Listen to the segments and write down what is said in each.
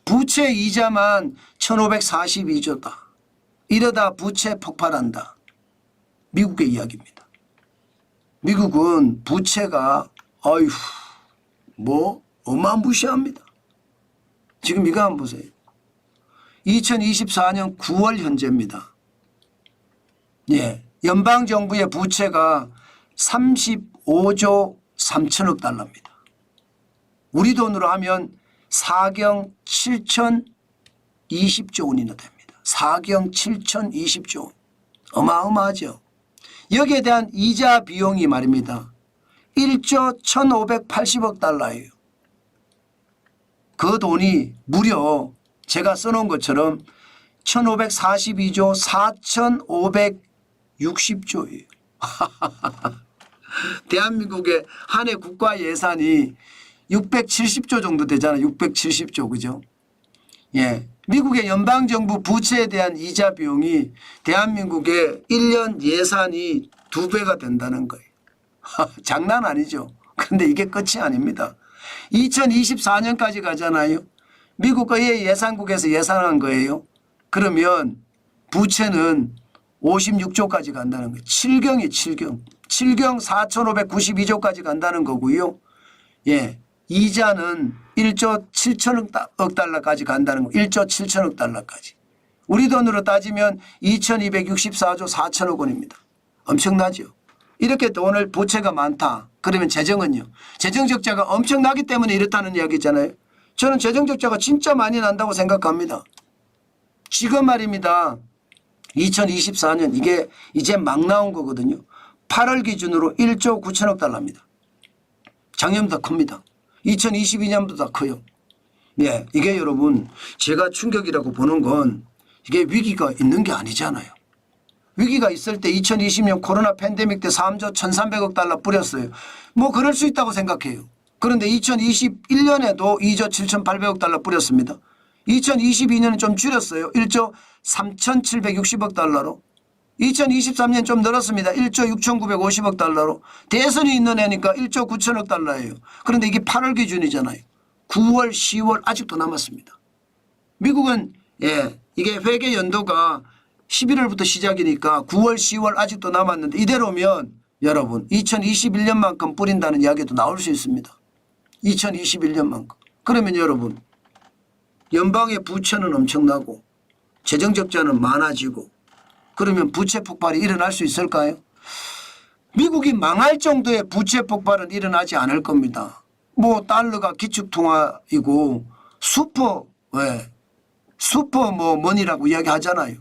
부채 이자만 1542조다. 이러다 부채 폭발한다. 미국의 이야기입니다. 미국은 부채가 아휴 뭐 어마무시합니다. 지금 이거 한번 보세요. 2024년 9월 현재입니다. 예, 연방정부의 부채가 35조 3천억 달러입니다. 우리 돈으로 하면 4경 7,020조 원이나 됩니다. 4경 7,020조 원. 어마어마하죠. 여기에 대한 이자 비용이 말입니다. 1조 1,580억 달러예요. 그 돈이 무려 제가 써놓은 것처럼 1,542조 4,560조예요. 대한민국의 한 해 국가 예산이 670조 정도 되잖아요. 670조 그죠? 예, 미국의 연방정부 부채에 대한 이자 비용이 대한민국의 1년 예산이 2배가 된다는 거예요. 장난 아니죠. 그런데 이게 끝이 아닙니다. 2024년까지 가잖아요. 미국 의회 예산국에서 예산한 거예요. 그러면 부채는 56조까지 간다는 거예요. 7경이 7경. 7경 4,592조까지 간다는 거고요. 예, 이자는 1조 7천억 달러까지 간다는 거. 1조 7천억 달러까지. 우리 돈으로 따지면 2,264조 4천억 원입니다. 엄청나죠. 이렇게 돈을 부채가 많다. 그러면 재정은요. 재정 적자가 엄청나기 때문에 이렇다는 이야기잖아요. 저는 재정 적자가 진짜 많이 난다고 생각합니다. 지금 말입니다. 2024년 이게 이제 막 나온 거거든요. 8월 기준으로 1조 9천억 달러입니다. 작년보다 큽니다. 2022년보다 커요. 예, 이게 여러분 제가 충격이라고 보는 건 이게 위기가 있는 게 아니잖아요. 위기가 있을 때 2020년 코로나 팬데믹 때 3조 1,300억 달러 뿌렸어요. 뭐 그럴 수 있다고 생각해요. 그런데 2021년에도 2조 7,800억 달러 뿌렸습니다. 2022년은 좀 줄였어요. 1조 3,760억 달러로. 2023년 좀 늘었습니다. 1조 6,950억 달러로. 대선이 있는 애니까 1조 9천억 달러예요. 그런데 이게 8월 기준이잖아요. 9월, 10월 아직도 남았습니다. 미국은 예, 이게 회계 연도가 11월부터 시작이니까 9월, 10월 아직도 남았는데 이대로면 여러분 2021년만큼 뿌린다는 이야기도 나올 수 있습니다. 2021년만큼. 그러면 여러분 연방의 부채는 엄청나고 재정 적자는 많아지고 그러면 부채 폭발이 일어날 수 있을까요? 미국이 망할 정도의 부채 폭발은 일어나지 않을 겁니다. 뭐 달러가 기축통화이고 슈퍼 뭐 머니라고 이야기하잖아요.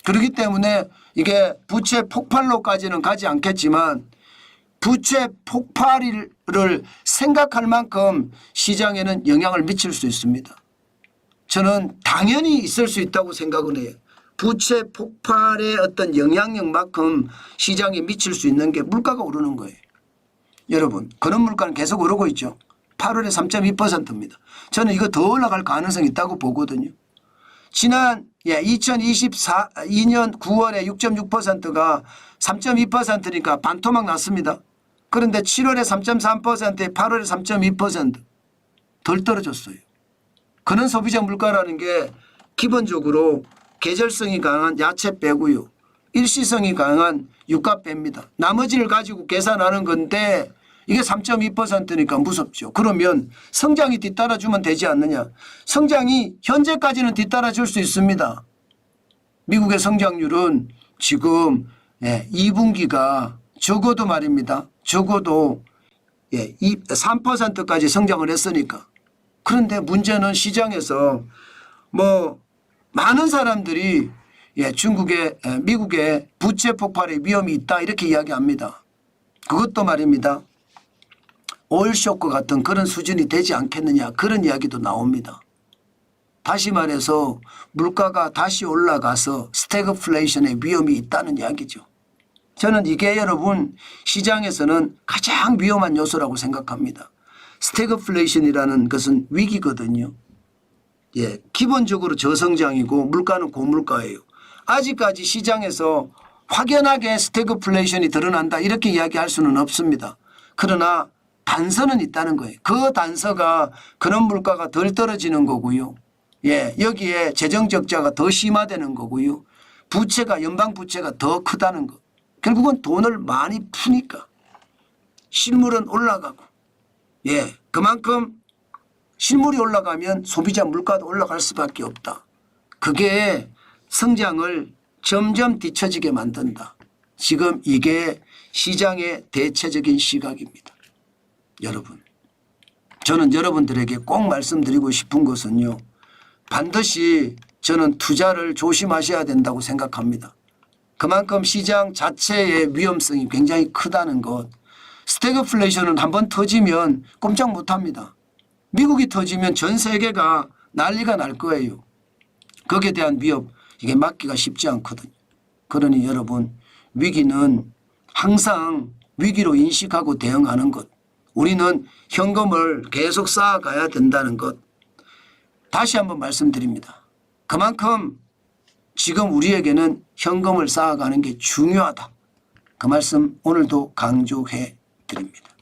그렇기 때문에 이게 부채 폭발로까지는 가지 않겠지만 부채 폭발을 생각할 만큼 시장에는 영향을 미칠 수 있습니다. 저는 당연히 있을 수 있다고 생각을 해요. 부채 폭발의 어떤 영향력만큼 시장에 미칠 수 있는 게 물가가 오르는 거예요. 여러분 그런 물가는 계속 오르고 있죠. 8월에 3.2%입니다. 저는 이거 더 올라갈 가능성이 있다고 보거든요. 지난 2022년 9월에 6.6%가 3.2%니까 반토막 났습니다. 그런데 7월에 3.3%에 8월에 3.2% 덜 떨어졌어요. 그런 소비자 물가라는 게 기본적으로 계절성이 강한 야채 빼고요. 일시성이 강한 유가 뺍니다. 나머지를 가지고 계산하는 건데 이게 3.2%니까 무섭죠. 그러면 성장이 뒤따라주면 되지 않느냐. 성장이 현재까지는 뒤따라줄 수 있습니다. 미국의 성장률은 지금 2분기가 적어도 말입니다. 적어도 3%까지 성장을 했으니까. 그런데 문제는 시장에서 뭐 많은 사람들이 미국의 부채 폭발의 위험이 있다 이렇게 이야기합니다. 그것도 말입니다. 오일 쇼크 같은 그런 수준이 되지 않겠느냐 그런 이야기도 나옵니다. 다시 말해서 물가가 다시 올라가서 스태그플레이션의 위험이 있다는 이야기죠. 저는 이게 여러분 시장에서는 가장 위험한 요소라고 생각합니다. 스태그플레이션이라는 것은 위기거든요. 예, 기본적으로 저성장이고 물가는 고물가예요. 아직까지 시장에서 확연하게 스태그플레이션이 드러난다 이렇게 이야기할 수는 없습니다. 그러나 단서는 있다는 거예요. 그 단서가 그런 물가가 덜 떨어지는 거고요. 예, 여기에 재정 적자가 더 심화되는 거고요. 부채가 연방 부채가 더 크다는 것. 결국은 돈을 많이 푸니까 실물은 올라가고 예, 그만큼 실물이 올라가면 소비자 물가도 올라갈 수밖에 없다. 그게 성장을 점점 뒤처지게 만든다. 지금 이게 시장의 대체적인 시각입니다. 여러분, 저는 여러분들에게 꼭 말씀드리고 싶은 것은요. 반드시 저는 투자를 조심하셔야 된다고 생각합니다. 그만큼 시장 자체의 위험성이 굉장히 크다는 것. 스태그플레이션은 한번 터지면 꼼짝 못합니다. 미국이 터지면 전 세계가 난리가 날 거예요. 거기에 대한 위협 이게 막기가 쉽지 않거든요. 그러니 여러분 위기는 항상 위기로 인식하고 대응하는 것. 우리는 현금을 계속 쌓아가야 된다는 것. 다시 한번 말씀드립니다. 그만큼 지금 우리에게는 현금을 쌓아가는 게 중요하다. 그 말씀 오늘도 강조해 드립니다.